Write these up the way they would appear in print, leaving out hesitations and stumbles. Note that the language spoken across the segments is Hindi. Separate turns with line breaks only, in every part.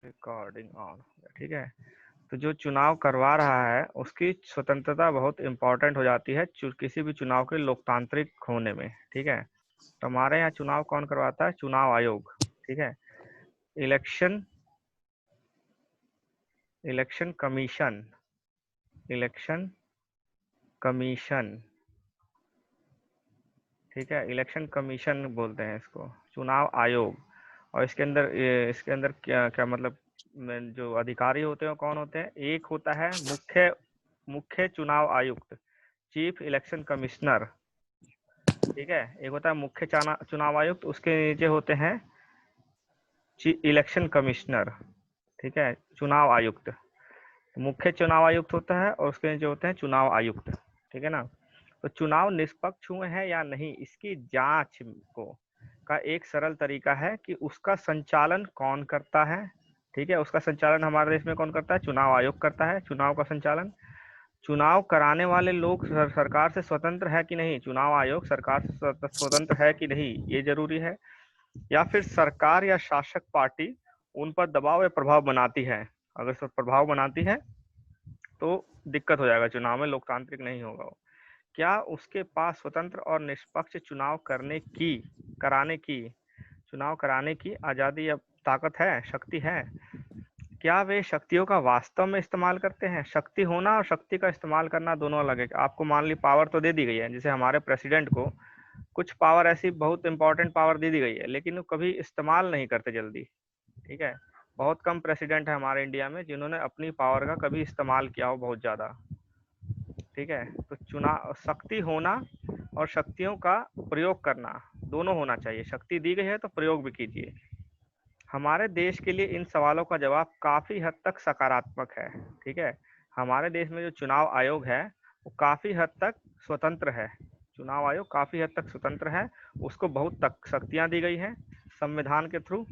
रिकॉर्डिंग ऑन, ठीक है। तो जो चुनाव करवा रहा है उसकी स्वतंत्रता बहुत इंपॉर्टेंट हो जाती है किसी भी चुनाव के लोकतांत्रिक होने में, ठीक है। तो हमारे यहाँ चुनाव कौन करवाता है? चुनाव आयोग, ठीक है। Election election commission, election commission, ठीक है। इलेक्शन कमीशन बोलते हैं इसको, चुनाव आयोग। और इसके अंदर क्या क्या मतलब जो अधिकारी होते हैं वो कौन होते हैं? एक होता है मुख्य मुख्य चुनाव आयुक्त, चीफ इलेक्शन कमिश्नर, ठीक है। एक होता है मुख्य चुनाव आयुक्त, उसके नीचे होते हैं इलेक्शन कमिश्नर, ठीक है, चुनाव आयुक्त। मुख्य चुनाव आयुक्त होता है और उसके नीचे होते हैं चुनाव आयुक्त, ठीक है ना। तो चुनाव निष्पक्ष हुए हैं या नहीं, इसकी जांच को का एक सरल तरीका है कि उसका संचालन कौन करता है, ठीक है। उसका संचालन हमारे देश में कौन करता है? चुनाव आयोग करता है चुनाव का संचालन। चुनाव कराने वाले लोग सरकार से स्वतंत्र है कि नहीं, चुनाव आयोग सरकार से स्वतंत्र है कि नहीं, ये जरूरी है। या फिर सरकार या शासक पार्टी उन पर दबाव या प्रभाव बनाती है। अगर सब प्रभाव बनाती है तो दिक्कत हो जाएगा, चुनाव में लोकतांत्रिक नहीं होगा वो। क्या उसके पास स्वतंत्र और निष्पक्ष चुनाव चुनाव कराने की आजादी या ताकत है, शक्ति है? क्या वे शक्तियों का वास्तव में इस्तेमाल करते हैं? शक्ति होना और शक्ति का इस्तेमाल करना दोनों अलग है। आपको मान ली पावर तो दे दी गई है, जैसे हमारे प्रेसिडेंट को कुछ पावर ऐसी बहुत इंपॉर्टेंट पावर दे दी गई है, लेकिन वो कभी इस्तेमाल नहीं करते जल्दी, ठीक है। बहुत कम प्रेसिडेंट है हमारे इंडिया में जिन्होंने अपनी पावर का कभी इस्तेमाल किया हो बहुत ज़्यादा, ठीक है। तो चुनाव शक्ति होना और शक्तियों का प्रयोग करना दोनों होना चाहिए। शक्ति दी गई है तो प्रयोग भी कीजिए। हमारे देश के लिए इन सवालों का जवाब काफ़ी हद तक सकारात्मक है, ठीक है। हमारे देश में जो चुनाव आयोग है वो काफ़ी हद तक स्वतंत्र है। चुनाव आयोग काफ़ी हद तक स्वतंत्र है, उसको बहुत तक शक्तियाँ दी गई हैं संविधान के थ्रू,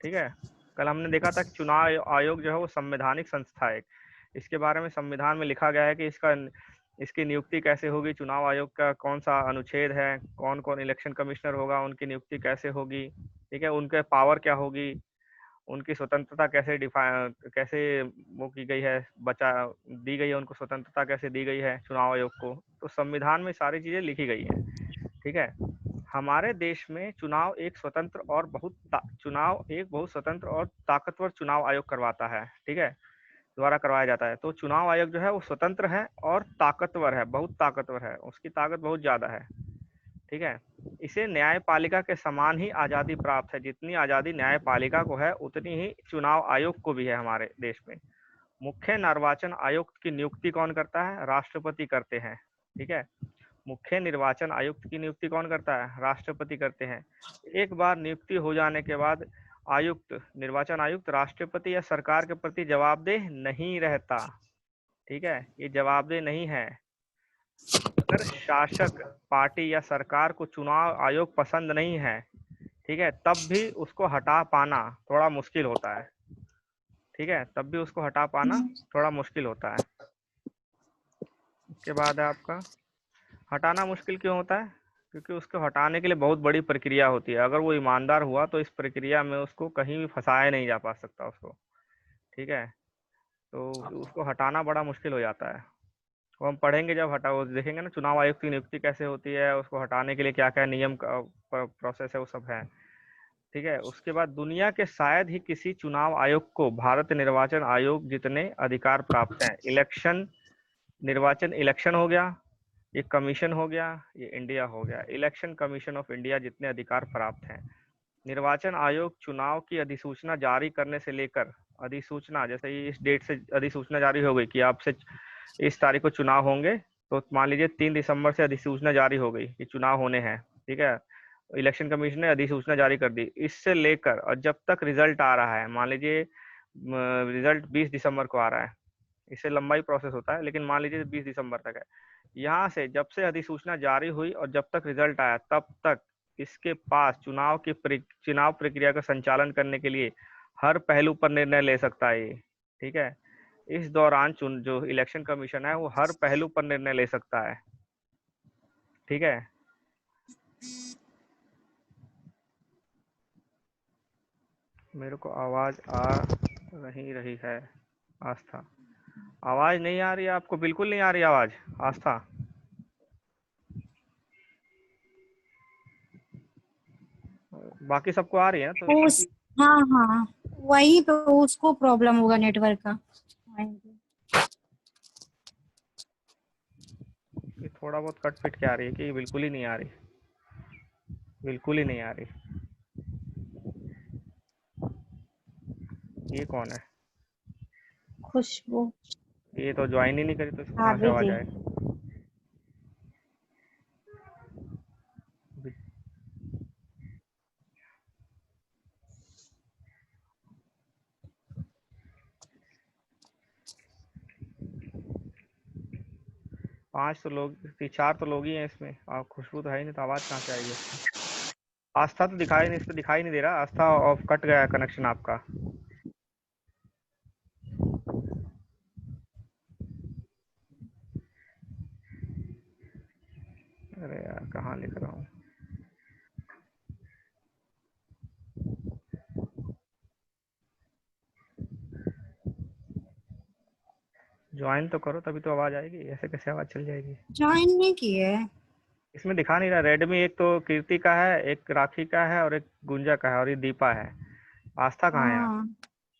ठीक है। कल हमने देखा था कि चुनाव आयोग जो है वो संवैधानिक संस्था है। इसके बारे में संविधान में लिखा गया है कि इसकी नियुक्ति कैसे होगी, चुनाव आयोग का कौन सा अनुच्छेद है, कौन कौन इलेक्शन कमिश्नर होगा, उनकी नियुक्ति कैसे होगी, ठीक है, उनके पावर क्या होगी, उनकी स्वतंत्रता कैसे वो की गई है, दी गई है उनको स्वतंत्रता कैसे दी गई है चुनाव आयोग को। तो संविधान में सारी चीजें लिखी गई हैं, ठीक है। हमारे देश में चुनाव एक बहुत स्वतंत्र और ताकतवर चुनाव आयोग करवाता है, ठीक है, द्वारा करवाया जाता है। तो चुनाव आयोग जो है वो स्वतंत्र है और ताकतवर है, बहुत ताकतवर है, उसकी ताकत बहुत ज्यादा है, ठीक है। इसे न्यायपालिका के समान ही आजादी प्राप्त है। जितनी आजादी न्यायपालिका को है उतनी ही चुनाव आयोग को भी है हमारे देश में। मुख्य निर्वाचन आयुक्त की नियुक्ति कौन करता है? राष्ट्रपति करते हैं, ठीक है। मुख्य निर्वाचन आयुक्त की नियुक्ति कौन करता है? राष्ट्रपति करते हैं। एक बार नियुक्ति हो जाने के बाद निर्वाचन आयुक्त राष्ट्रपति या सरकार के प्रति जवाबदेह नहीं रहता, ठीक है, ये जवाबदेह नहीं है। अगर शासक पार्टी या सरकार को चुनाव आयोग पसंद नहीं है, ठीक है, तब भी उसको हटा पाना थोड़ा मुश्किल होता है, ठीक है, तब भी उसको हटा पाना थोड़ा मुश्किल होता है। उसके बाद है आपका हटाना मुश्किल क्यों होता है? क्योंकि उसको हटाने के लिए बहुत बड़ी प्रक्रिया होती है। अगर वो ईमानदार हुआ तो इस प्रक्रिया में उसको कहीं भी फंसाया नहीं जा पा सकता उसको, ठीक है। तो उसको हटाना बड़ा मुश्किल हो जाता है। वो हम पढ़ेंगे जब हटाओ देखेंगे ना, चुनाव आयुक्त की नियुक्ति कैसे होती है, उसको हटाने के लिए क्या क्या नियम का प्रोसेस है, वो सब है, ठीक है। उसके बाद दुनिया के शायद ही किसी चुनाव आयोग को भारत निर्वाचन आयोग जितने अधिकार प्राप्त हैं। इलेक्शन हो गया, ये कमीशन हो गया, ये इंडिया हो गया। इलेक्शन कमीशन ऑफ इंडिया जितने अधिकार प्राप्त हैं। निर्वाचन आयोग चुनाव की अधिसूचना जारी करने से लेकर अधिसूचना, जैसे इस डेट से अधिसूचना जारी हो गई कि आपसे इस तारीख को चुनाव होंगे, तो मान लीजिए 3 दिसंबर से अधिसूचना जारी हो गई कि चुनाव होने हैं, ठीक है। इलेक्शन कमीशन ने अधिसूचना जारी कर दी। इससे लेकर और जब तक रिजल्ट आ रहा है, मान लीजिए रिजल्ट 20 दिसंबर को आ रहा है, इससे लंबा ही प्रोसेस होता है, लेकिन मान लीजिए 20 दिसंबर तक है। यहाँ से जब से अधिसूचना जारी हुई और जब तक रिजल्ट आया तब तक इसके पास चुनाव प्रक्रिया का संचालन करने के लिए हर पहलू पर निर्णय ले सकता है ये, ठीक है। इस दौरान जो इलेक्शन कमीशन है वो हर पहलू पर निर्णय ले सकता है, ठीक है। मेरे को आवाज आ रही रही है आस्था। आवाज नहीं आ रही है आपको? बिल्कुल नहीं आ रही आवाज आस्था? बाकी सबको आ रही है ना? तो
उस हाँ हाँ, वही तो उसको प्रॉब्लम होगा नेटवर्क का।
कि थोड़ा बहुत कट पिट के आ रही है कि बिल्कुल ही नहीं आ रही? बिल्कुल ही नहीं आ रही। ये कौन है?
खुशबू
ये तो ज्वाइन ही नहीं करी, तो इसको कहाँ से
भाभी
आवाज
जी।
आए? 5 तो लोग, 4 तो लोग ही हैं इसमें, और खुशबू तो है ही नहीं, तो आवाज कहाँ से आएगी? आस्था तो दिखाई नहीं, इस पे दिखाई नहीं दे रहा। आस्था ऑफ कट गया है कनेक्शन आपका। अरे यार कहाँ लिख रहा हूँ? ज्वाइन तो करो तभी तो आवाज आएगी, ऐसे कैसे आवाज चल जाएगी?
ज्वाइन नहीं किए।
इसमें दिखा नहीं रहा। रेडमी एक तो कीर्ति का है, एक राखी का है, और एक गुंजा का है, और ये दीपा है। आस्था कहाँ है यार?
हाँ,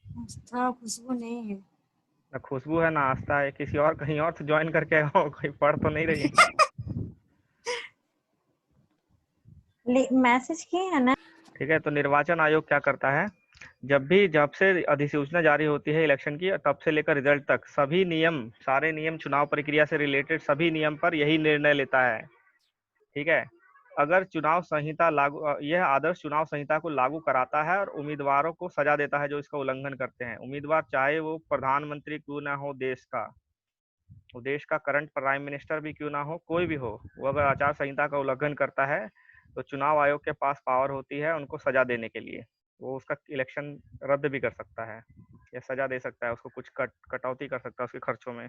आस्था खुशबू नहीं है।
ना खुशबू है ना आस्था है। किसी और कहीं और तो ज्वाइन करके आए हो, कोई पढ़ तो नहीं रही है?
मैसेज किए है ना।
ठीक है, तो निर्वाचन आयोग क्या करता है? जब से अधिसूचना जारी होती है इलेक्शन की, तब से लेकर रिजल्ट तक सभी नियम, सारे नियम, चुनाव प्रक्रिया से रिलेटेड सभी नियम पर यही निर्णय लेता है। ठीक है। अगर चुनाव संहिता लागू, यह आदर्श चुनाव संहिता को लागू कराता है और उम्मीदवारों को सजा देता है जो इसका उल्लंघन करते हैं। उम्मीदवार चाहे वो प्रधानमंत्री क्यों ना हो देश का, वो देश का करंट प्राइम मिनिस्टर भी क्यों ना हो, कोई भी हो, वो अगर आचार संहिता का उल्लंघन करता है तो चुनाव आयोग के पास पावर होती है उनको सजा देने के लिए। वो उसका इलेक्शन रद्द भी कर सकता है या सजा दे सकता है, उसको कुछ कटौती कर सकता है उसके खर्चों में,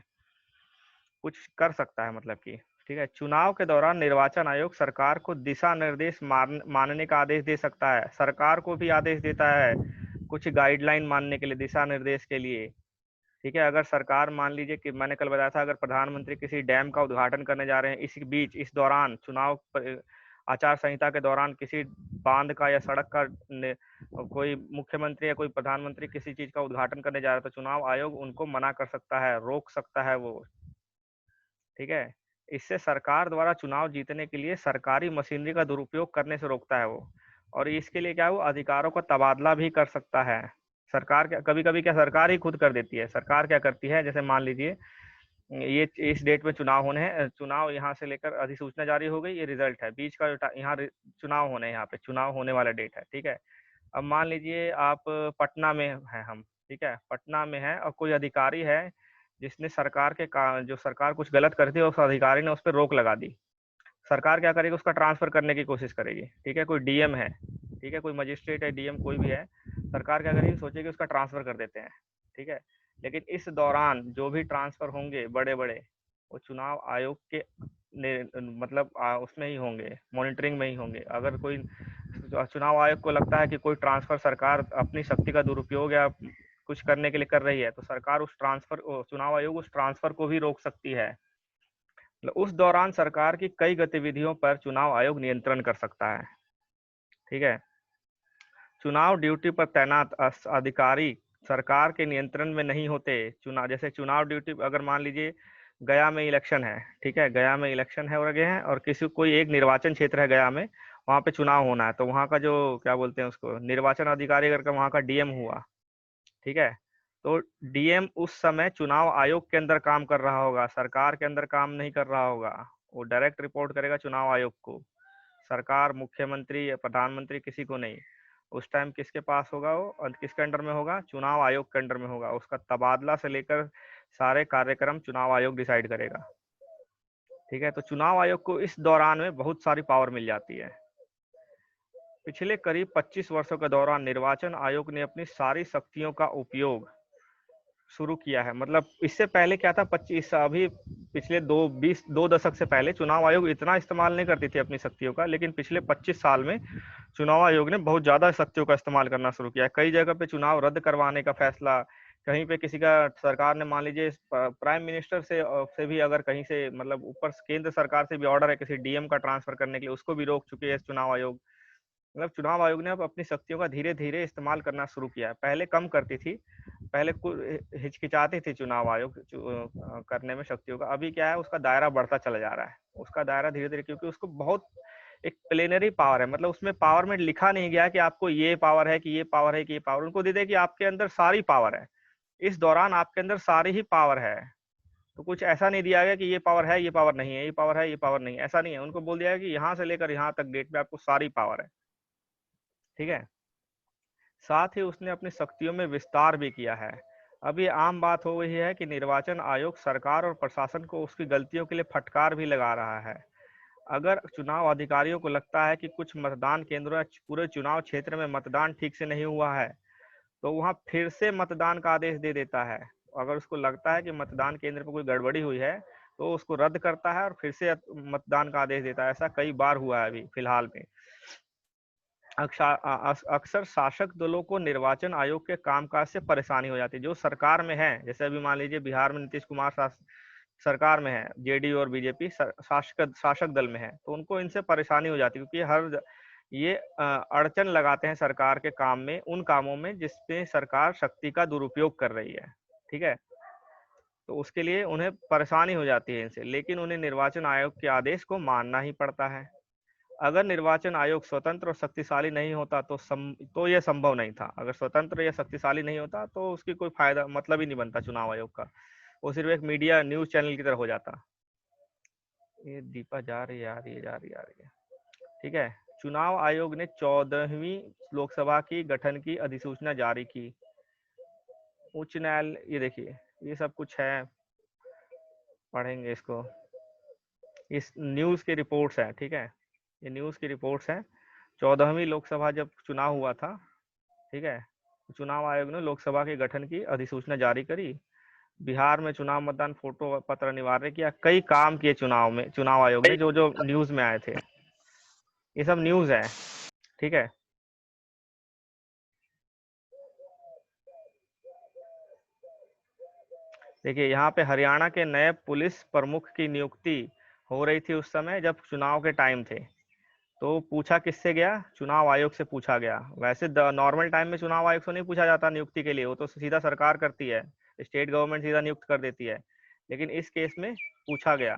कुछ कर सकता है मतलब कि। ठीक है। चुनाव के दौरान निर्वाचन आयोग सरकार को दिशा निर्देश मानने का आदेश दे सकता है। सरकार को भी आदेश देता है कुछ गाइडलाइन मानने के लिए, दिशा निर्देश के लिए। ठीक है। अगर सरकार, मान लीजिए कि मैंने कल बताया था, अगर प्रधानमंत्री किसी डैम का उद्घाटन करने जा रहे हैं, इसी बीच, इस दौरान चुनाव आचार संहिता के दौरान किसी बांध का या सड़क का कोई मुख्यमंत्री या कोई प्रधानमंत्री किसी चीज का उद्घाटन करने जा रहा है, तो चुनाव आयोग उनको मना कर सकता है, रोक सकता है वो। ठीक है। इससे सरकार द्वारा चुनाव जीतने के लिए सरकारी मशीनरी का दुरुपयोग करने से रोकता है वो। और इसके लिए क्या, वो अधिकारों का तबादला भी कर सकता है। सरकार क्या, कभी कभी क्या सरकार ही खुद कर देती है। सरकार क्या करती है, जैसे मान लीजिए ये इस डेट में चुनाव होने हैं, चुनाव यहाँ से लेकर अधिसूचना जारी हो गई, ये रिजल्ट है, बीच का यहाँ चुनाव होने हैं, यहाँ पे चुनाव होने वाला डेट है। ठीक है। अब मान लीजिए आप पटना में हैं हम, ठीक है, पटना में है और कोई अधिकारी है जिसने सरकार के जो सरकार कुछ गलत करती है, उस अधिकारी ने उस पर रोक लगा दी। सरकार क्या करेगी, उसका ट्रांसफर करने की कोशिश करेगी। ठीक है। कोई डीएम है, ठीक है, कोई मजिस्ट्रेट है, डीएम कोई भी है, सरकार क्या करेगी, सोचेगी उसका ट्रांसफर कर देते हैं। ठीक है। लेकिन इस दौरान जो भी ट्रांसफर होंगे बड़े बड़े, वो चुनाव आयोग के मतलब उसमें ही होंगे, मॉनिटरिंग में ही होंगे। अगर कोई चुनाव आयोग को लगता है कि कोई ट्रांसफर सरकार अपनी शक्ति का दुरुपयोग या कुछ करने के लिए कर रही है, तो सरकार उस ट्रांसफर, चुनाव आयोग उस ट्रांसफर को भी रोक सकती है। उस दौरान सरकार की कई गतिविधियों पर चुनाव आयोग नियंत्रण कर सकता है। ठीक है। चुनाव ड्यूटी पर तैनात अधिकारी सरकार के नियंत्रण में नहीं होते। चुनाव, जैसे चुनाव ड्यूटी, अगर मान लीजिए गया में इलेक्शन है, ठीक है, गया में इलेक्शन है, और गए हैं, और किसी कोई एक निर्वाचन क्षेत्र है गया में, वहां पे चुनाव होना है, तो वहां का जो क्या बोलते हैं उसको, निर्वाचन अधिकारी अगर वहां का डीएम हुआ, ठीक है, तो डीएम उस समय चुनाव आयोग के अंदर काम कर रहा होगा, सरकार के अंदर काम नहीं कर रहा होगा। वो डायरेक्ट रिपोर्ट करेगा चुनाव आयोग को, सरकार, मुख्यमंत्री या प्रधानमंत्री किसी को नहीं। उस टाइम किसके पास होगा वो, और किसके अंडर में होगा, चुनाव आयोग के अंडर में होगा। उसका तबादला से लेकर सारे कार्यक्रम चुनाव आयोग डिसाइड करेगा। ठीक है। तो चुनाव आयोग को इस दौरान में बहुत सारी पावर मिल जाती है। पिछले करीब 25 वर्षों के दौरान निर्वाचन आयोग ने अपनी सारी शक्तियों का उपयोग शुरू किया है। मतलब इससे पहले क्या था, 25, अभी पिछले 2 दशक से पहले चुनाव आयोग इतना इस्तेमाल नहीं करती थी अपनी शक्तियों का, लेकिन पिछले 25 साल में चुनाव आयोग ने बहुत ज्यादा शक्तियों का इस्तेमाल करना शुरू किया। कई जगह पे चुनाव रद्द करवाने का फैसला, कहीं पे किसी का सरकार ने मान लीजिए प्राइम मिनिस्टर से भी अगर कहीं से मतलब ऊपर केंद्र सरकार से भी ऑर्डर है किसी डीएम का ट्रांसफर करने के लिए, उसको भी रोक चुके हैं चुनाव आयोग। मतलब चुनाव आयोग ने अब अपनी शक्तियों का धीरे धीरे इस्तेमाल करना शुरू किया है। पहले कम करती थी, पहले हिचकिचाती थी चुनाव आयोग करने में शक्तियों का। अभी क्या है, उसका दायरा बढ़ता चला जा रहा है, उसका दायरा धीरे धीरे, क्योंकि उसको बहुत एक प्लेनरी पावर है, मतलब उसमें पावर में लिखा नहीं गया कि आपको ये पावर है कि ये पावर है कि ये पावर, उनको दे दे कि आपके अंदर सारी पावर है, इस दौरान आपके अंदर सारी ही पावर है। तो कुछ ऐसा नहीं दिया गया कि ये पावर है ये पावर नहीं है, ये पावर है ये पावर नहीं है, ऐसा नहीं है। उनको बोल दिया है कि यहाँ से लेकर यहाँ तक डेट में आपको सारी पावर है, ठीक है। साथ ही उसने अपनी शक्तियों में विस्तार भी किया है। अब ये आम बात हो गई है कि निर्वाचन आयोग सरकार और प्रशासन को उसकी गलतियों के लिए फटकार भी लगा रहा है। अगर चुनाव अधिकारियों को लगता है कि कुछ मतदान केंद्रों या पूरे चुनाव क्षेत्र में मतदान ठीक से नहीं हुआ है, तो वहां फिर से मतदान का आदेश दे देता है। अगर उसको लगता है कि मतदान केंद्र पर कोई गड़बड़ी हुई है, तो उसको रद्द करता है और फिर से मतदान का आदेश देता है। ऐसा कई बार हुआ है अभी फिलहाल में। अक्सर शासक दलों को निर्वाचन आयोग के कामकाज से परेशानी हो जाती है। जो सरकार में है, जैसे अभी मान लीजिए बिहार में नीतीश कुमार सरकार में है, जेडीयू और बीजेपी शासक दल में है, तो उनको इनसे परेशानी हो जाती है, क्योंकि ये अड़चन लगाते हैं सरकार के काम में, उन कामों में जिसपे सरकार शक्ति का दुरुपयोग कर रही है, ठीक है। तो उसके लिए उन्हें परेशानी हो जाती है इनसे, लेकिन उन्हें निर्वाचन आयोग के आदेश को मानना ही पड़ता है। अगर निर्वाचन आयोग स्वतंत्र और शक्तिशाली नहीं होता तो यह संभव नहीं था। अगर स्वतंत्र या शक्तिशाली नहीं होता तो उसकी कोई फायदा मतलब ही नहीं बनता चुनाव आयोग का, वो सिर्फ एक मीडिया न्यूज चैनल की तरह हो जाता। ये दीपा जा रही है, आ रही है, जा रही है, ठीक है। चुनाव आयोग ने 14वीं लोकसभा की गठन की अधिसूचना जारी की। उच्च न्यायालय, ये देखिए ये सब कुछ है, पढ़ेंगे इसको, इस न्यूज की रिपोर्ट्स है, ठीक है। ये न्यूज की रिपोर्ट्स हैं। 14वीं लोकसभा जब चुनाव हुआ था, ठीक है, चुनाव आयोग ने लोकसभा के गठन की अधिसूचना जारी करी। बिहार में चुनाव मतदान फोटो पत्र अनिवार्य किया, कई काम किए चुनाव आयोग ने, जो जो न्यूज में आए थे, ये सब न्यूज है, ठीक है। देखिए यहाँ पे हरियाणा के नए पुलिस प्रमुख की नियुक्ति हो रही थी उस समय जब चुनाव के टाइम थे। तो पूछा किससे गया? चुनाव आयोग से पूछा गया। वैसे नॉर्मल टाइम में चुनाव आयोग से नहीं पूछा जाता नियुक्ति के लिए, वो तो सीधा सरकार करती है, स्टेट गवर्नमेंट सीधा नियुक्त कर देती है। लेकिन इस केस में पूछा गया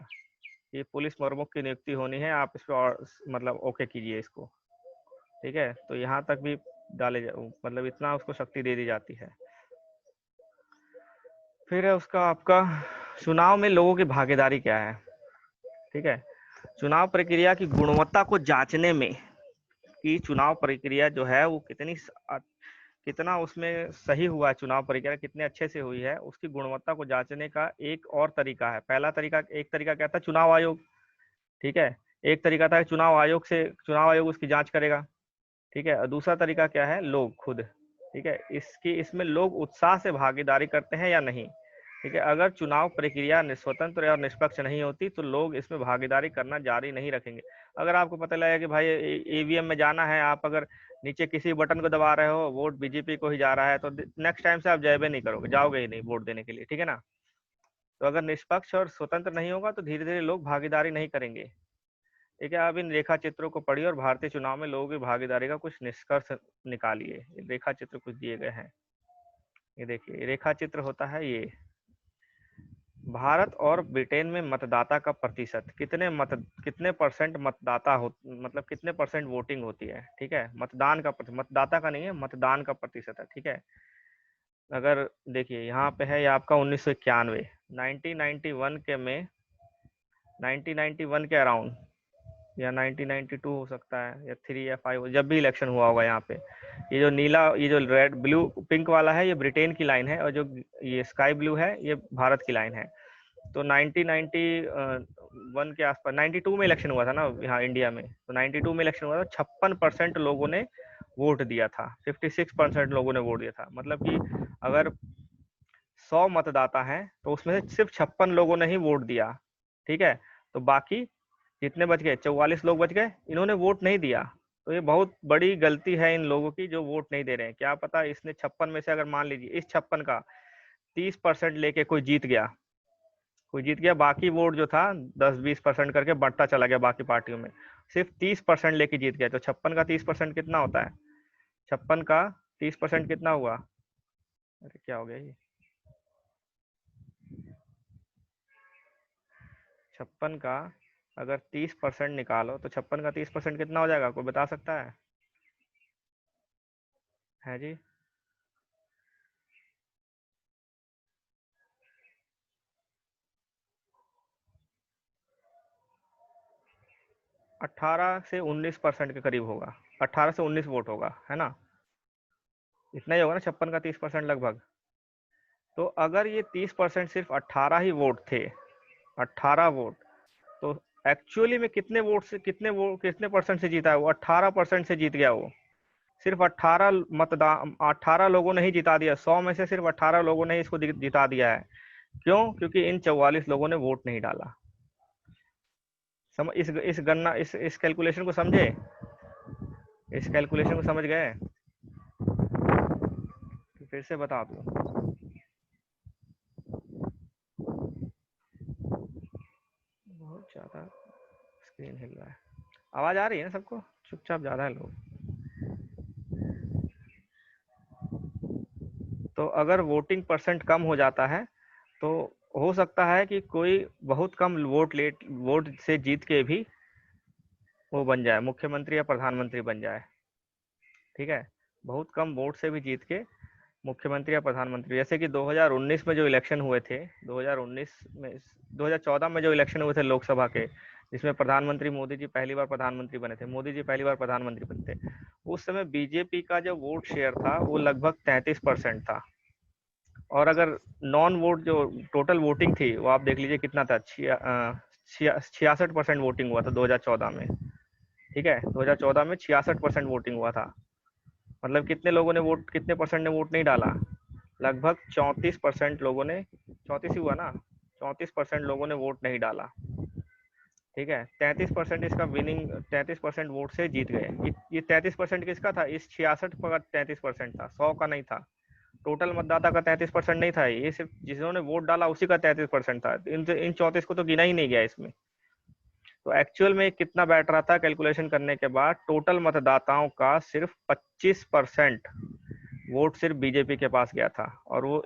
कि पुलिस प्रमुख की नियुक्ति होनी है, आप इस पर मतलब ओके कीजिए इसको, ठीक है। तो यहाँ तक भी मतलब इतना उसको शक्ति दे दी जाती है। फिर है उसका आपका चुनाव में लोगों की भागीदारी क्या है, ठीक है। चुनाव प्रक्रिया की गुणवत्ता को जांचने में कि चुनाव प्रक्रिया जो है वो कितना उसमें सही हुआ है, चुनाव प्रक्रिया कितने अच्छे से हुई है, उसकी गुणवत्ता को जांचने का एक और तरीका है। एक तरीका क्या था? चुनाव आयोग, ठीक है। एक तरीका था चुनाव आयोग उसकी जांच करेगा, ठीक है। और दूसरा तरीका क्या है? लोग खुद, ठीक है। इसमें लोग उत्साह से भागीदारी करते हैं या नहीं, ठीक है। अगर चुनाव प्रक्रिया स्वतंत्र और निष्पक्ष नहीं होती तो लोग इसमें भागीदारी करना जारी नहीं रखेंगे। अगर आपको पता लगे कि भाई ईवीएम में जाना है, आप अगर नीचे किसी बटन को दबा रहे हो, वोट बीजेपी को ही जा रहा है, तो नेक्स्ट टाइम से आप जाएबे नहीं करोगे, जाओगे ही नहीं वोट देने के लिए, ठीक है ना। तो अगर निष्पक्ष और स्वतंत्र नहीं होगा तो धीरे धीरे लोग भागीदारी नहीं करेंगे, ठीक है। अब इन रेखा चित्रों को पढ़िए और भारतीय चुनाव में लोगों की भागीदारी का कुछ निष्कर्ष निकालिए। रेखा चित्र कुछ दिए गए हैं, ये देखिए रेखा चित्र होता है ये। भारत और ब्रिटेन में मतदाता का प्रतिशत, कितने परसेंट मतदाता हो, मतलब कितने परसेंट वोटिंग होती है, ठीक है। मतदाता का नहीं है, मतदान का प्रतिशत है, ठीक है। अगर देखिए यहाँ पे है ये आपका 1991, 1991 के में 1991 के अराउंड या 1992 हो सकता है, या 3 या 5, जब भी इलेक्शन हुआ होगा। यहाँ पे ये जो नीला, ये जो रेड ब्लू पिंक वाला है, ये ब्रिटेन की लाइन है, और जो ये स्काई ब्लू है ये भारत की लाइन है। तो 1991 के आसपास, 92 में इलेक्शन हुआ था ना यहाँ इंडिया में, तो 92 में इलेक्शन हुआ था, 56% लोगों ने वोट दिया था, 56% लोगों ने वोट दिया था। मतलब कि अगर 100 मतदाता हैं तो उसमें से सिर्फ 56 लोगों ने ही वोट दिया, ठीक है। तो बाकी जितने बच गए 44 लोग बच गए, इन्होंने वोट नहीं दिया। तो ये बहुत बड़ी गलती है इन लोगों की जो वोट नहीं दे रहे हैं। क्या पता इसने 56 में से, अगर मान लीजिए इस 56 का 30% लेके कोई जीत गया, बाकी वोट जो था 10-20% करके बढ़ता चला गया बाकी पार्टियों में, सिर्फ 30% लेके जीत गया, तो 56 का 30% कितना होता है? 56 का 30% कितना हुआ? अरे क्या हो गया ये? 56 का अगर 30% निकालो तो 56 का 30% कितना हो जाएगा, कोई बता सकता है जी? 18 से 19% के करीब होगा, 18 से 19 वोट होगा, है ना? इतना ही होगा ना, 56 का 30% लगभग। तो अगर ये 30% सिर्फ 18 ही वोट थे, 18 वोट, तो एक्चुअली में कितने परसेंट से जीता है वो? 18% से जीत गया वो। सिर्फ 18 लोगों ने ही जिता दिया, 100 में से सिर्फ 18 लोगों ने इसको जिता दिया है। क्यों? क्योंकि इन 44 लोगों ने वोट नहीं डाला। इस गणना, इस कैलकुलेशन को समझे? इस कैलकुलेशन को समझ गए? फिर से बता दूं, बहुत ज्यादा स्क्रीन हिल रहा है। आवाज आ रही है ना सबको? चुपचाप ज्यादा है लोग। तो अगर वोटिंग परसेंट कम हो जाता है तो हो सकता है कि कोई बहुत कम वोट से जीत के भी वो बन जाए, मुख्यमंत्री या प्रधानमंत्री बन जाए। ठीक है, बहुत कम वोट से भी जीत के मुख्यमंत्री या प्रधानमंत्री, जैसे कि 2019 में जो इलेक्शन हुए थे, 2019 में 2014 में जो इलेक्शन हुए थे लोकसभा के, जिसमें प्रधानमंत्री मोदी जी पहली बार प्रधानमंत्री बने थे, मोदी जी पहली बार प्रधानमंत्री बने थे, उस समय बीजेपी का जो वोट शेयर था वो लगभग 33% था। और अगर नॉन वोट जो टोटल वोटिंग थी वो आप देख लीजिए कितना था, 66% वोटिंग हुआ था 2014 में। ठीक है, 2014 में 66% वोटिंग हुआ था। मतलब कितने परसेंट ने वोट नहीं डाला? लगभग 34% लोगों ने, 34 ही हुआ ना, 34% लोगों ने वोट नहीं डाला। ठीक है, 33% इसका विनिंग, 33% वोट से जीत गए। ये 33% किसका था? इस 66 का 33% था, 100 का नहीं था। टोटल मतदाता का 33% नहीं था, ये सिर्फ जिन्होंने वोट डाला उसी का 33% था। इन 34 को तो गिना ही नहीं गया इसमें। तो एक्चुअल में कितना बैठ रहा था कैलकुलेशन करने के बाद? टोटल मतदाताओं का सिर्फ 25% वोट सिर्फ बीजेपी के पास गया था, और वो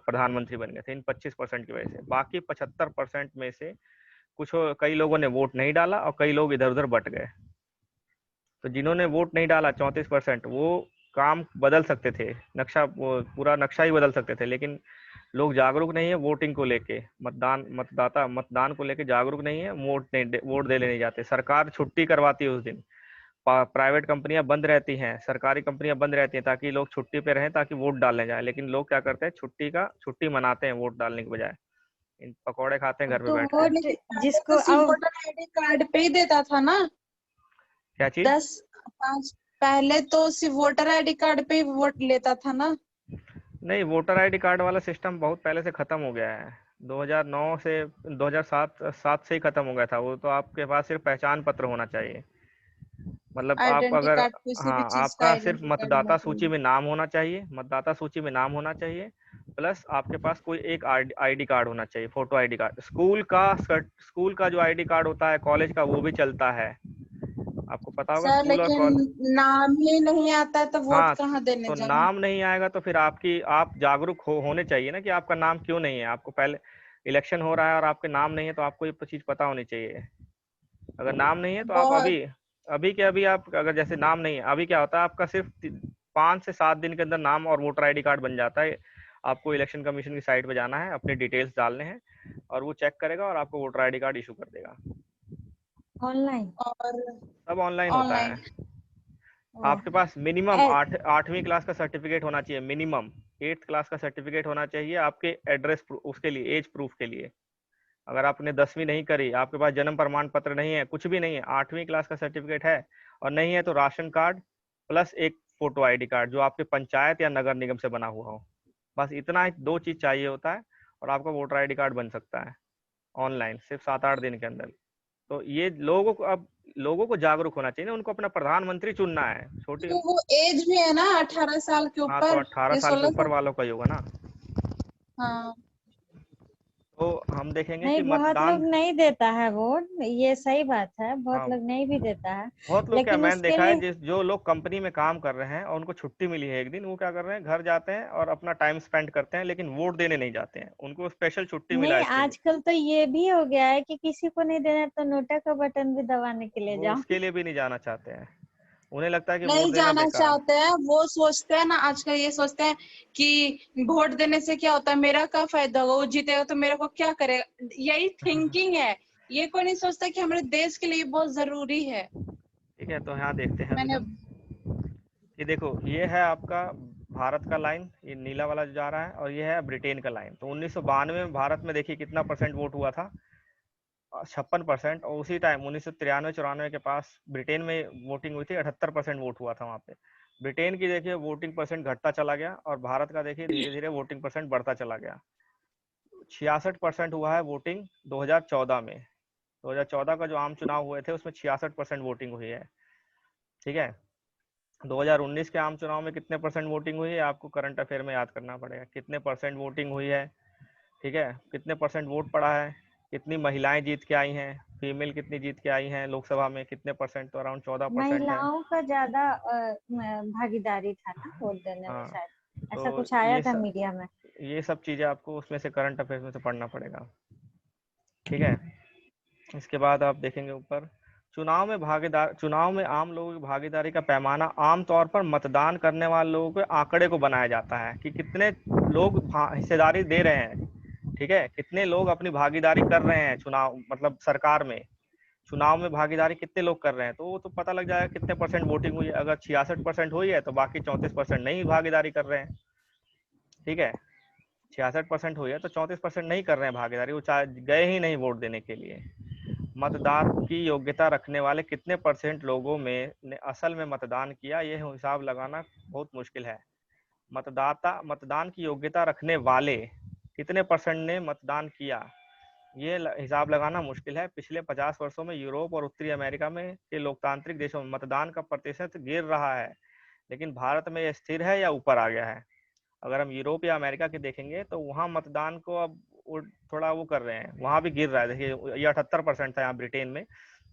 प्रधानमंत्री बन गए थे इन 25% की वजह से। बाकी 75% में से कई लोगों ने वोट नहीं डाला और कई लोग इधर उधर बट गए। तो जिन्होंने वोट नहीं डाला 34%, वो काम बदल सकते थे, पूरा नक्शा ही बदल सकते थे, लेकिन लोग जागरूक नहीं है वोटिंग को लेके, मतदान को लेके जागरूक नहीं है, वोट देने नहीं जाते। सरकार छुट्टी करवाती है उस दिन, प्राइवेट कंपनियां बंद रहती हैं, सरकारी कंपनियां बंद रहती हैं, ताकि लोग छुट्टी पे रहें, ताकि वोट डालने जाए। लेकिन लोग क्या करते हैं, छुट्टी मनाते हैं वोट डालने के बजाय, इन पकौड़े खाते हैं घर पे
तो
बैठ
वोट
के।
जिसको वोटर आईडी कार्ड पे ही देता था ना,
क्या चीज?
10-5 पहले तो सिर्फ वोटर आईडी कार्ड पे ही वोट लेता था ना।
नहीं, वोटर आईडी कार्ड वाला सिस्टम बहुत पहले से खत्म हो गया है। 2009 से 2007 से ही खत्म हो गया था वो। तो आपके पास सिर्फ पहचान पत्र होना चाहिए। मतलब आप
आइडेंटिटी
अगर,
कार्ड किसी भी
हाँ,
चीज का
आपका सिर्फ
आइडेंटिटी कार्ड होना
मतदाता सूची
चाहिए।
में नाम होना चाहिए, प्लस आपके पास कोई एक आईडी कार्ड होना चाहिए, फोटो आईडी कार्ड। स्कूल का जो आईडी कार्ड होता है, कॉलेज का, वो भी चलता है, आपको पता होगा
सर
स्कूल और
लेकिन
कॉलेज।
नाम ही नहीं आता है तो वोट
हाँ,
कहाँ देने
तो
जाऊं।
नाम नहीं आएगा तो फिर आप जागरूक होने चाहिए ना कि आपका नाम क्यों नहीं है। आपको पहले इलेक्शन हो रहा है और आपके नाम नहीं है, तो आपको ये चीज पता होनी चाहिए। अगर नाम नहीं है तो आप
बहुत
अभी आप, अगर जैसे नाम नहीं है, अभी क्या होता है, आपका सिर्फ 5 से 7 दिन के अंदर नाम और वोटर आईडी कार्ड बन जाता है। आपको इलेक्शन कमीशन की साइट पे जाना है, अपने डिटेल्स डालने हैं, और वो चेक करेगा और आपको वोटर आईडी कार्ड इशू कर देगा।
ऑनलाइन?
और
सब ऑनलाइन होता है।
ऑनलाइन।
आपके पास मिनिमम 8वीं क्लास का सर्टिफिकेट होना चाहिए, मिनिमम 8th क्लास का सर्टिफिकेट होना चाहिए आपके एड्रेस उसके लिए, एज प्रूफ के लिए। अगर आपने 10वीं नहीं करी, आपके पास जन्म प्रमाण पत्र नहीं है, कुछ भी नहीं है, 8वीं क्लास का सर्टिफिकेट है और नहीं है, तो राशन कार्ड प्लस एक फोटो आईडी कार्ड जो आपके पंचायत या नगर निगम से बना हुआ हो। बस इतना ही 2 चीज चाहिए होता है और आपका वोटर आईडी कार्ड बन सकता है। ऑनलाइन, सिर्फ 7-8 दिन के अंदर। तो ये लोगों को जागरूक होना चाहिए ना, उनको अपना प्रधानमंत्री चुनना है। छोटी,
तो वो एज भी है ना 18 साल के
हाँ, तो
ऊपर
18
या
साल के
16
ऊपर
साल।
वालों का ही होगा ना।
हाँ
तो हम देखेंगे
नहीं,
कि
बहुत लोग
मतदान,
नहीं देता है वोट, ये सही बात है, बहुत
हाँ,
लोग नहीं भी देता है।
बहुत लोग क्या,
लेकिन
मैंने
उसके
देखा है
लिए
जो लोग कंपनी में काम कर रहे हैं और उनको छुट्टी मिली है एक दिन, वो क्या कर रहे हैं, घर जाते हैं और अपना टाइम स्पेंड करते हैं, लेकिन वोट देने नहीं जाते हैं। उनको स्पेशल छुट्टी मिला है
नहीं,
इसके लिए।
आजकल तो ये भी हो गया है कि किसी को नहीं देना तो नोटा का बटन भी दबाने के लिए
वो
जाओ।
उसके लिए भी नहीं जाना चाहते हैं, उन्हें लगता है कि वोट
नहीं
देना
जाना
बेकार।
चाहते हैं, वो सोचते हैं ना आजकल, ये सोचते हैं कि वोट देने से क्या होता है, मेरा क्या फायदा होगा, वो जीतेगा तो मेरे को क्या करेगा, यही थिंकिंग है। ये कोई नहीं सोचता कि हमारे देश के लिए बहुत जरूरी है।
ठीक है, तो यहाँ देखते हैं अभी
मैंने
हम कि देखो, ये है आपका भारत का लाइन, ये नीला वाला जो जा रहा है, और ये है ब्रिटेन का लाइन। तो 1992 में भारत में देखिए कितना परसेंट वोट हुआ था, 56%। और उसी टाइम 1993-94 के पास ब्रिटेन में वोटिंग हुई थी, 78% वोट हुआ था वहाँ पे। ब्रिटेन की देखिए वोटिंग परसेंट घटता चला गया, और भारत का देखिए धीरे धीरे वोटिंग परसेंट बढ़ता चला गया। 66% हुआ है वोटिंग 2014 में। 2014 का जो आम चुनाव हुए थे उसमें 66% वोटिंग हुई है। ठीक है, 2019 के आम चुनाव में कितने परसेंट वोटिंग हुई है, आपको करंट अफेयर में याद करना पड़ेगा, कितने परसेंट वोटिंग हुई है। ठीक है, कितने परसेंट वोट पड़ा है, कितनी महिलाएं जीत के आई हैं, फीमेल कितनी जीत के आई हैं लोकसभा में, कितने परसेंट, तो अराउंड 14% है।
महिलाओं का ज्यादा भागीदारी था ना वोट देने में,
हाँ,
शायद
तो
ऐसा कुछ आया था मीडिया में।
ये सब चीज़ें आपको उसमें से करंट अफेयर में से पढ़ना पड़ेगा। ठीक है, इसके बाद आप देखेंगे ऊपर, चुनाव में आम लोगों की भागीदारी का पैमाना आमतौर पर मतदान करने वाले लोगों के आंकड़े को बनाया जाता है कि कितने लोग हिस्सेदारी दे रहे हैं। ठीक है, कितने लोग अपनी भागीदारी कर रहे हैं चुनाव, मतलब सरकार में चुनाव में भागीदारी कितने लोग कर रहे हैं, तो वो तो पता लग जाएगा कितने परसेंट वोटिंग हुई है। अगर 66% हुई है तो बाकी 34% नहीं भागीदारी कर रहे हैं। ठीक है, 66% हुई है तो 34% नहीं कर रहे हैं भागीदारी, वो गए ही नहीं वोट देने के लिए। मतदान की योग्यता रखने वाले कितने परसेंट लोगों में ने असल में मतदान किया, यह हिसाब लगाना बहुत मुश्किल है। मतदान की योग्यता रखने वाले कितने परसेंट ने मतदान किया, ये हिसाब लगाना मुश्किल है। पिछले 50 वर्षों में यूरोप और उत्तरी अमेरिका में के लोकतांत्रिक देशों में मतदान का प्रतिशत गिर रहा है, लेकिन भारत में यह स्थिर है या ऊपर आ गया है। अगर हम यूरोप या अमेरिका के देखेंगे तो वहाँ मतदान को अब थोड़ा वो कर रहे हैं, वहाँ भी गिर रहा है। देखिए, ये 78% था यहाँ ब्रिटेन में,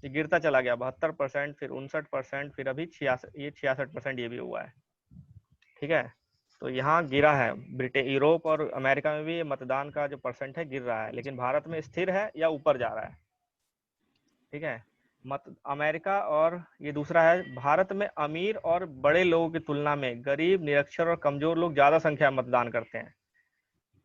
ये गिरता चला गया 72%, फिर 59%, फिर अभी 66% ये भी हुआ है। ठीक है, तो यहाँ गिरा है। ब्रिटेन, यूरोप और अमेरिका में भी मतदान का जो परसेंट है गिर रहा है, लेकिन भारत में स्थिर है या ऊपर जा रहा है। ठीक है, अमेरिका, और ये दूसरा है, भारत में अमीर और बड़े लोगों की तुलना में गरीब, निरक्षर और कमजोर लोग ज्यादा संख्या में मतदान करते हैं।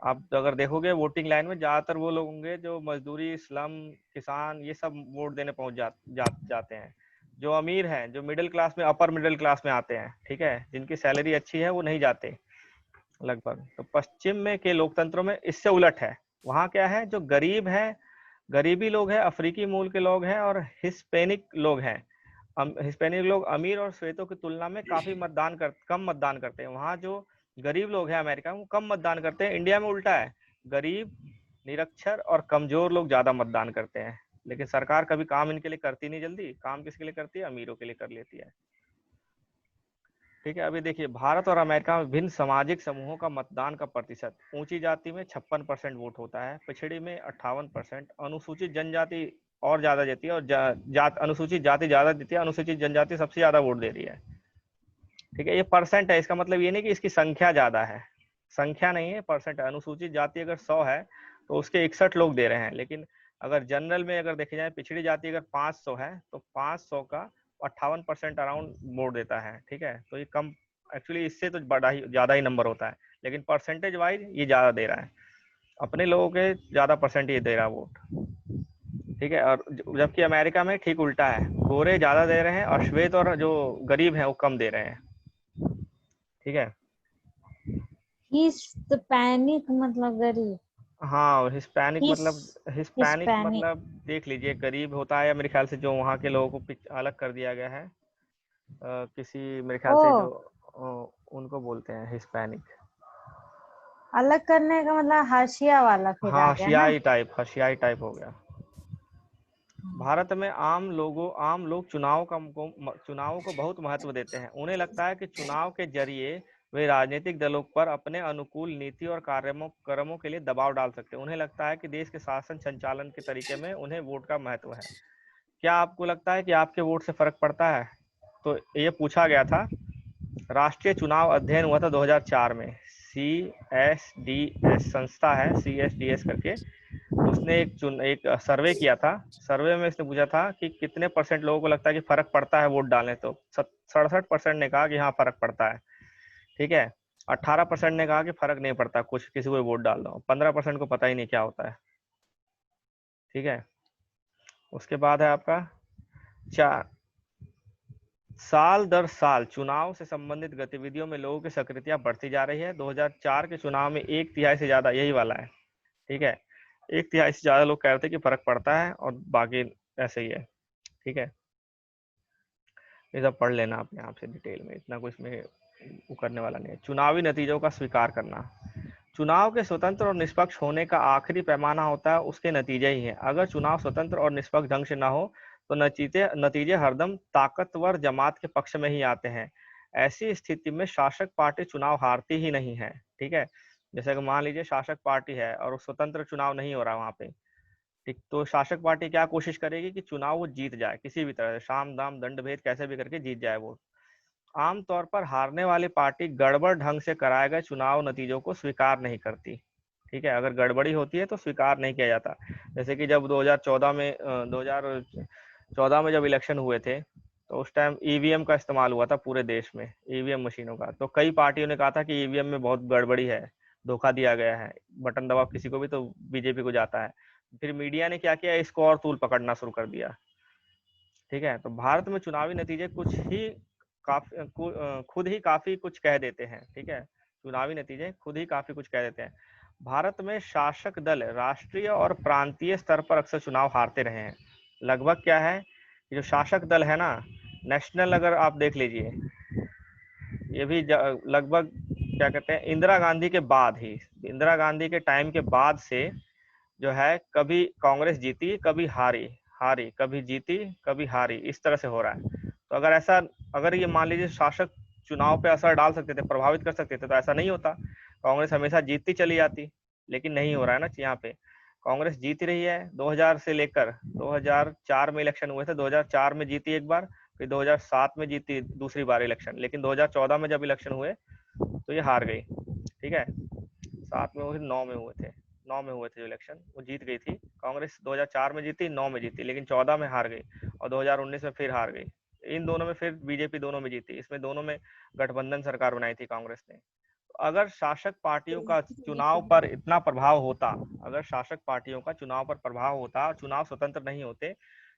आप अगर देखोगे वोटिंग लाइन में ज्यादातर वो लोग होंगे जो मजदूरी, स्लम, किसान, ये सब वोट देने पहुंच जाते हैं। जो अमीर हैं, जो मिडिल क्लास में, अपर मिडिल क्लास में आते हैं, ठीक है, जिनकी सैलरी अच्छी है, वो नहीं जाते लगभग। तो पश्चिम में के लोकतंत्रों में इससे उलट है। वहाँ क्या है, जो गरीब है, गरीबी लोग हैं, अफ्रीकी मूल के लोग हैं और हिस्पैनिक लोग हैं। हिस्पैनिक लोग अमीर और श्वेतों की तुलना में काफी कम मतदान करते हैं। वहाँ जो गरीब लोग हैं अमेरिका में, वो कम मतदान करते हैं। इंडिया में उल्टा है, गरीब, निरक्षर और कमजोर लोग ज्यादा मतदान करते हैं। लेकिन सरकार कभी काम इनके लिए करती नहीं, जल्दी काम किसके लिए करती है, अमीरों के लिए कर लेती है। ठीक है, अभी देखिए, भारत और अमेरिका में विभिन्न सामाजिक समूहों का मतदान का प्रतिशत, ऊंची जाति में 56% वोट होता है, पिछड़ी में 58%, अनुसूचित जनजाति और ज्यादा देती है, और अनुसूचित जाति ज्यादा देती है, अनुसूचित जनजाति सबसे ज्यादा वोट दे रही है। ठीक है, ये परसेंट है, इसका मतलब ये नहीं कि इसकी संख्या ज्यादा है, संख्या नहीं है, परसेंट है। अनुसूचित जाति अगर 100 है तो उसके 61 लोग दे रहे हैं, लेकिन अगर जनरल में अगर देखे जाए, पिछड़ी जाति अगर 500 है तो 500 का 58% अराउंड वोट देता है। ठीक है, तो ये कम, एक्चुअली इससे तो बड़ा ही ज्यादा ही नंबर होता है, लेकिन परसेंटेज वाइज ये ज्यादा दे रहा है, अपने लोगों के ज्यादा परसेंट ये दे रहा है वोट। ठीक है, और जबकि अमेरिका में ठीक उल्टा है, गोरे ज्यादा दे रहे हैं और श्वेत और जो गरीब है वो कम दे रहे हैं। ठीक है,
हिस्पैनिक मतलब गरीब,
हाँ, और हिस्पैनिक मतलब, हिस्पैनिक
हिस्पैनिक।
मतलब देख लीजिए, गरीब होता है मेरे ख्याल से, जो वहाँ के लोगों को अलग कर दिया गया है, किसी मेरे ख्याल
ओ,
से जो उनको बोलते हैं हिस्पैनिक।
अलग करने का मतलब हाशिया वाला फिर
हाँ,
आ गया ना।
हशियाई टाइप हो गया। भारत में आम लोग चुनाव को बहुत महत्व देते हैं। उन्हें लगता है कि चुनाव के जरिए वे राजनीतिक दलों पर अपने अनुकूल नीति और कार्यक्रमों के लिए दबाव डाल सकते हैं। उन्हें लगता है कि देश के शासन संचालन के तरीके में उन्हें वोट का महत्व है। क्या आपको लगता है कि आपके वोट से फर्क पड़ता है? तो ये पूछा गया था। राष्ट्रीय चुनाव अध्ययन हुआ था 2004 में। CSDS संस्था है, CSDS करके, उसने एक सर्वे किया था। सर्वे में इसने पूछा था कि कितने परसेंट लोगों को लगता है कि फर्क पड़ता है वोट डालने। तो 67% ने कहा कि हाँ फर्क पड़ता है। ठीक है। 18% ने कहा कि फर्क नहीं पड़ता, कुछ किसी को वोट डाल दो। 15% को पता ही नहीं क्या होता है। ठीक है। उसके बाद है आपका साल दर साल चुनाव से संबंधित गतिविधियों में लोगों की सक्रियता बढ़ती जा रही है। 2004 के चुनाव में 1/3 से ज्यादा, यही वाला है, ठीक है, 1/3 से ज्यादा लोग कह रहे थे कि फर्क पड़ता है, और बाकी ऐसे ही है। ठीक है, ये सब पढ़ लेना अपने आप से डिटेल में, इतना कुछ में वो करने वाला नहीं है। चुनावी नतीजों का स्वीकार करना। चुनाव के स्वतंत्र और निष्पक्ष होने का आखिरी पैमाना होता है उसके नतीजे ही हैं। अगर चुनाव स्वतंत्र और निष्पक्ष ढंग से ना हो तो नतीजे हरदम ताकतवर जमात के पक्ष में ही आते हैं। ऐसी स्थिति में शासक पार्टी चुनाव हारती ही नहीं है। ठीक है, जैसे कि मान लीजिए शासक पार्टी है और स्वतंत्र चुनाव नहीं हो रहा वहां पे, ठीक, तो शासक पार्टी क्या कोशिश करेगी कि चुनाव वो जीत जाए, किसी भी तरह से, साम दाम दंड भेद कैसे भी करके जीत जाए वो। आमतौर पर हारने वाली पार्टी गड़बड़ ढंग से कराए गए चुनाव नतीजों को स्वीकार नहीं करती। ठीक है, अगर गड़बड़ी होती है तो स्वीकार नहीं किया जाता। जैसे कि जब 2014 में जब इलेक्शन हुए थे, तो उस टाइम ईवीएम का इस्तेमाल हुआ था पूरे देश में, ईवीएम मशीनों का। तो कई पार्टियों ने कहा था कि ईवीएम में बहुत गड़बड़ी है, धोखा दिया गया है, बटन दबाव किसी को भी तो बीजेपी को जाता है। फिर मीडिया ने क्या किया, इसको और तूल पकड़ना शुरू कर दिया। ठीक है, तो भारत में चुनावी नतीजे खुद ही काफी कुछ कह देते हैं। ठीक है, चुनावी नतीजे खुद ही काफी कुछ कह देते हैं। भारत में शासक दल राष्ट्रीय और प्रांतीय स्तर पर अक्सर चुनाव हारते रहे हैं। लगभग क्या है, जो शासक दल है ना, नेशनल, अगर आप देख लीजिए, ये भी लगभग क्या कहते हैं, इंदिरा गांधी के टाइम के बाद से जो है, कभी कांग्रेस जीती कभी हारी, कभी जीती कभी हारी, इस तरह से हो रहा है। तो अगर ये मान लीजिए शासक चुनाव पे असर डाल सकते थे, प्रभावित कर सकते थे, तो ऐसा नहीं होता, कांग्रेस हमेशा जीतती चली जाती। लेकिन नहीं हो रहा है ना यहाँ पे, कांग्रेस जीत रही है। 2000 से लेकर 2004 में इलेक्शन हुए थे, 2004 में जीती एक बार, फिर 2007 में जीती दूसरी बार इलेक्शन, लेकिन 2014 में जब इलेक्शन हुए तो ये हार गई। ठीक है, 7 में हुए, 9 में हुए थे, 9 में हुए थे जो इलेक्शन, वो जीत गई थी कांग्रेस। 2004 में जीती, 9 में जीती, लेकिन 14 में हार गई, और 2019 में फिर हार गई। इन दोनों में फिर बीजेपी दोनों में जीती, इसमें दोनों में गठबंधन सरकार बनाई थी कांग्रेस ने। तो अगर शासक पार्टियों का चुनाव पर इतना प्रभाव होता, अगर शासक पार्टियों का चुनाव पर प्रभाव होता और चुनाव स्वतंत्र नहीं होते,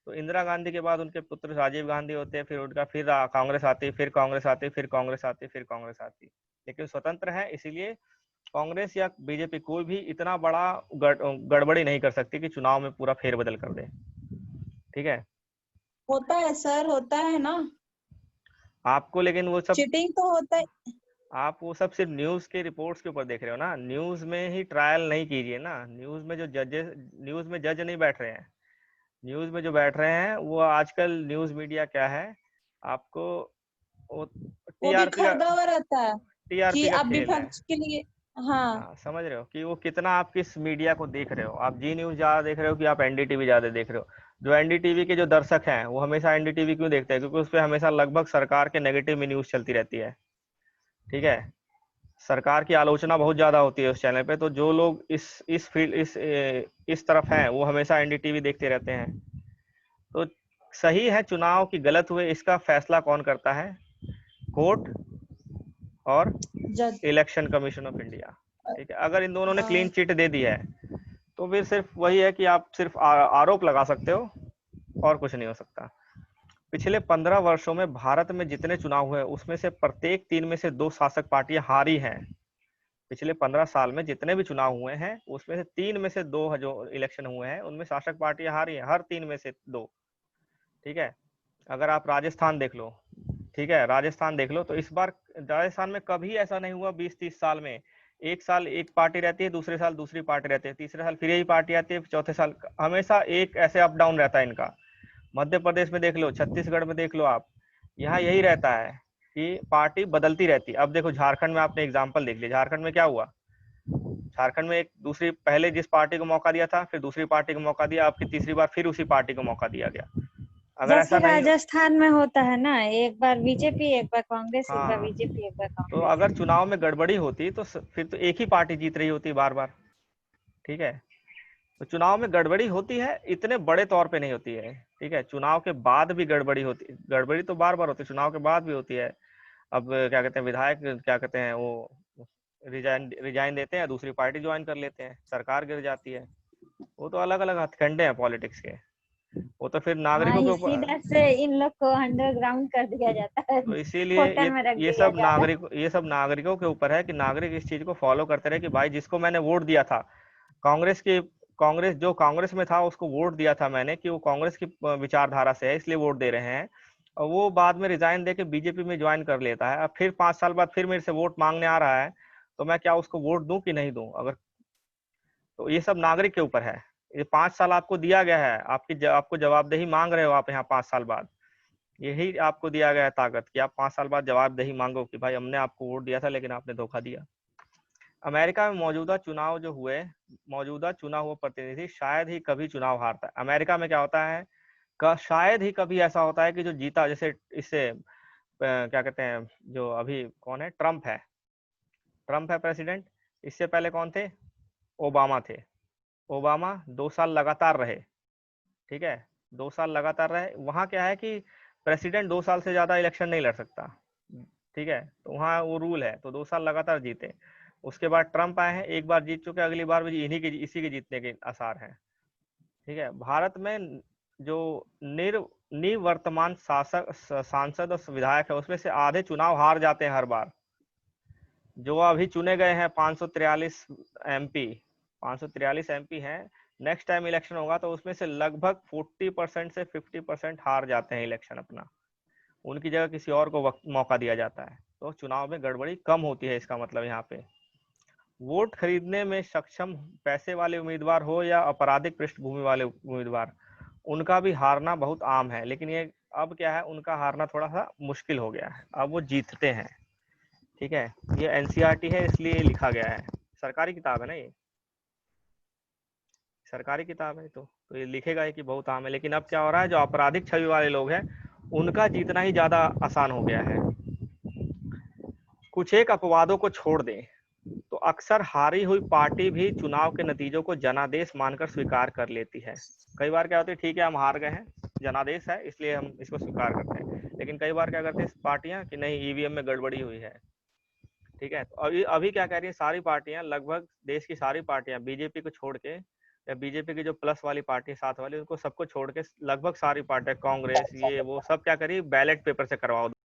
तो इंदिरा गांधी के बाद उनके पुत्र राजीव गांधी होते, फिर उनका फिर कांग्रेस आती, फिर कांग्रेस आती, फिर कांग्रेस आती, फिर कांग्रेस आती। लेकिन स्वतंत्र है, इसीलिए कांग्रेस या बीजेपी कोई भी इतना बड़ा गड़बड़ी नहीं कर सकती कि चुनाव में पूरा फेरबदल कर दे। ठीक है,
होता है सर, होता है ना,
आपको लेकिन वो सब,
चीटिंग तो होता है।
आप वो सब सिर्फ न्यूज के रिपोर्ट्स के ऊपर देख रहे हो ना, न्यूज में ही ट्रायल नहीं कीजिए ना। न्यूज में जज नहीं बैठ रहे हैं। न्यूज में जो बैठ रहे हैं वो आजकल न्यूज मीडिया क्या है, आपको वो
वो भी
टीआरपी का
खरीदा हुआ रहता है कि
टीआरपी का
आप
खेल है।
विपक्ष के लिए। हाँ,
हाँ, समझ रहे हो कि वो कितना आप किस मीडिया को देख रहे हो। आप जी न्यूज ज्यादा देख रहे हो कि आप एनडीटीवी ज्यादा देख रहे हो। जो एनडीटीवी के जो दर्शक हैं वो हमेशा एनडीटीवी क्यों देखते हैं, क्योंकि उस पर हमेशा लगभग सरकार के नेगेटिव में न्यूज चलती रहती है। ठीक है, सरकार की आलोचना बहुत ज्यादा होती है उस चैनल पे, तो जो लोग इस फील्ड इस तरफ हैं वो हमेशा एनडीटीवी देखते रहते हैं। तो सही है चुनाव की गलत हुए, इसका फैसला कौन करता है? कोर्ट और
जज।
Election commission of India. ठीक है, अगर इन दोनों ने क्लीन
हाँ,
चिट दे दी है तो फिर सिर्फ वही है कि आप सिर्फ आरोप लगा सकते हो, और कुछ नहीं हो सकता। पिछले 15 वर्षों में भारत में जितने चुनाव हुए उसमें से प्रत्येक 3 में से 2 शासक पार्टियां हारी हैं। पिछले 15 साल में जितने भी चुनाव हुए हैं उसमें से 3 में से 2 जो इलेक्शन हुए हैं उनमें शासक पार्टियां हारी हैं, हर 3 में से 2। ठीक है, अगर आप राजस्थान देख लो, ठीक है, राजस्थान देख लो, तो इस बार राजस्थान में कभी ऐसा नहीं हुआ 20-30 साल में एक साल एक पार्टी रहती है, दूसरे साल दूसरी पार्टी रहती है, तीसरे साल फिर यही पार्टी आती है, चौथे साल हमेशा एक ऐसे अप डाउन रहता है इनका। मध्य प्रदेश में देख लो, छत्तीसगढ़ में देख लो आप, यहाँ यही रहता है कि पार्टी बदलती रहती है। अब देखो झारखंड में आपने एग्जाम्पल देख लिया, झारखंड में क्या हुआ, झारखंड में एक दूसरी, पहले जिस पार्टी को मौका दिया था, फिर दूसरी पार्टी को मौका दिया, अब की तीसरी बार फिर उसी पार्टी को मौका दिया गया। अगर
जैसे
ऐसा नहीं,
राजस्थान में होता है ना, एक बार बीजेपी, एक बार कांग्रेस, एक बार
हाँ,
बीजेपी, एक बार
तो
कांग्रेस।
अगर चुनाव में गड़बड़ी होती तो फिर तो एक ही पार्टी जीत रही होती बार बार, ठीक है। तो चुनाव में गड़बड़ी होती है, इतने बड़े तौर पे नहीं होती है, ठीक है। चुनाव के बाद भी गड़बड़ी होती है, गड़बड़ी तो बार बार होती है, चुनाव के बाद भी होती है। अब क्या कहते हैं, विधायक क्या कहते हैं वो रिजाइन देते हैं, दूसरी पार्टी ज्वाइन कर लेते हैं, सरकार गिर जाती है। वो तो अलग अलग हथकंडे हैं पॉलिटिक्स के, वो तो फिर
हाँ,
नागरिकों के
इसी
ऊपर।
डर से इन लोग को अंडरग्राउंड कर दिया जाता है,
तो इसीलिए
होटल में रख दिया जाता है।
ये सब नागरिकों के ऊपर है कि नागरिक इस चीज को फॉलो करते रहे कि भाई जिसको मैंने वोट दिया था, कांग्रेस जो कांग्रेस में था उसको वोट दिया था मैंने कि वो कांग्रेस की विचारधारा से है, इसलिए वोट दे रहे हैं, और वो बाद में रिजाइन दे के बीजेपी में ज्वाइन कर लेता है, अब फिर 5 साल बाद फिर मेरे से वोट मांगने आ रहा है, तो मैं क्या उसको वोट दूं कि नहीं दूं? अगर तो ये सब नागरिक के ऊपर है। ये 5 साल आपको दिया गया है, आपको जवाबदेही मांग रहे हो आप यहाँ 5 साल बाद, यही आपको दिया गया है ताकत कि आप 5 साल बाद जवाबदेही मांगो कि भाई हमने आपको वोट दिया था लेकिन आपने धोखा दिया। अमेरिका में मौजूदा चुना हुआ प्रतिनिधि शायद ही कभी चुनाव हारता है। अमेरिका में क्या होता है, शायद ही कभी ऐसा होता है कि जो जीता, जैसे इससे क्या कहते हैं, जो अभी कौन है, ट्रम्प है प्रेसिडेंट। इससे पहले कौन थे, ओबामा थे। ओबामा 2 साल लगातार रहे, ठीक है, 2 साल लगातार रहे। वहां क्या है कि प्रेसिडेंट 2 साल से ज्यादा इलेक्शन नहीं लड़ सकता, ठीक है, तो वहाँ वो रूल है, तो 2 साल लगातार जीते। उसके बाद ट्रम्प आए हैं, एक बार जीत चुके, अगली बार भी इसी के जीतने के आसार हैं, ठीक है। भारत में जो निवर्तमान सांसद और विधायक है, उसमें से आधे चुनाव हार जाते हैं हर बार। जो अभी चुने गए हैं 543 एमपी हैं, नेक्स्ट टाइम इलेक्शन होगा तो उसमें से लगभग 40% से 50% हार जाते हैं इलेक्शन अपना, उनकी जगह किसी और को मौका दिया जाता है। तो चुनाव में गड़बड़ी कम होती है, इसका मतलब यहाँ पे। वोट खरीदने में सक्षम पैसे वाले उम्मीदवार हो या आपराधिक पृष्ठभूमि वाले उम्मीदवार, उनका भी हारना बहुत आम है, लेकिन ये अब क्या है, उनका हारना थोड़ा सा मुश्किल हो गया है, अब वो जीतते हैं, ठीक है। ये एनसीईआरटी है इसलिए लिखा गया है, सरकारी किताब है ना, ये सरकारी किताब है, तो ये लिखेगा ही कि बहुत आम है। लेकिन अब क्या हो रहा है, जो आपराधिक छवि वाले लोग हैं उनका जीतना ही ज्यादा आसान हो गया है। कुछ एक अपवादों को छोड़ दें तो अक्सर हारी हुई पार्टी भी चुनाव के नतीजों को जनादेश मानकर स्वीकार कर लेती है। कई बार क्या होता है, ठीक है हम हार गए हैं, जनादेश है इसलिए हम इसको स्वीकार करते हैं, लेकिन कई बार क्या करते हैं पार्टियां कि नहीं ईवीएम में गड़बड़ी हुई है, ठीक है। तो अभी क्या कह रही है सारी पार्टियां, लगभग देश की सारी पार्टियां, बीजेपी को छोड़ के, या बीजेपी की जो प्लस वाली पार्टी है, साथ वाली, उनको सबको छोड़ के लगभग सारी पार्टियां, कांग्रेस ये वो सब क्या करी, बैलेट पेपर से करवाओ